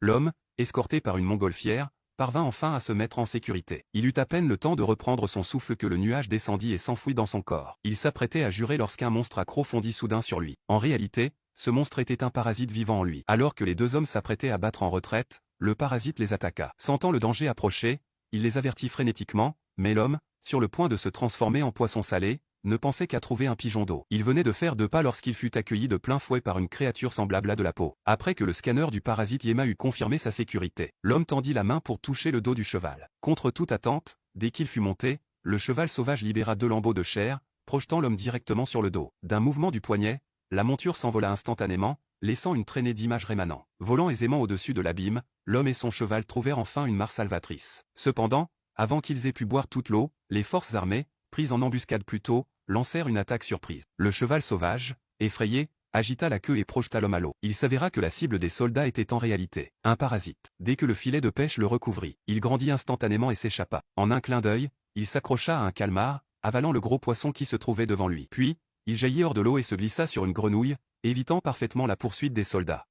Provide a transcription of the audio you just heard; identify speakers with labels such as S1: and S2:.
S1: L'homme, escorté par une montgolfière, parvint enfin à se mettre en sécurité. Il eut à peine le temps de reprendre son souffle que le nuage descendit et s'enfouit dans son corps. Il s'apprêtait à jurer lorsqu'un monstre accro fondit soudain sur lui. En réalité, ce monstre était un parasite vivant en lui. Alors que les deux hommes s'apprêtaient à battre en retraite, le parasite les attaqua. Sentant le danger approcher, il les avertit frénétiquement, mais l'homme, sur le point de se transformer en poisson salé, ne pensait qu'à trouver un pigeon d'eau. Il venait de faire 2 pas lorsqu'il fut accueilli de plein fouet par une créature semblable à de la peau. Après que le scanner du parasite Yema eut confirmé sa sécurité, l'homme tendit la main pour toucher le dos du cheval. Contre toute attente, dès qu'il fut monté, le cheval sauvage libéra 2 lambeaux de chair, projetant l'homme directement sur le dos. D'un mouvement du poignet, la monture s'envola instantanément, laissant une traînée d'images rémanant. Volant aisément au-dessus de l'abîme, l'homme et son cheval trouvèrent enfin une mare salvatrice. Cependant, avant qu'ils aient pu boire toute l'eau, les forces armées, prises en embuscade plus tôt, lancèrent une attaque surprise. Le cheval sauvage, effrayé, agita la queue et projeta l'homme à l'eau. Il s'avéra que la cible des soldats était en réalité un parasite. Dès que le filet de pêche le recouvrit, il grandit instantanément et s'échappa. En un clin d'œil, il s'accrocha à un calmar, avalant le gros poisson qui se trouvait devant lui. Puis, il jaillit hors de l'eau et se glissa sur une grenouille, évitant parfaitement la poursuite des soldats.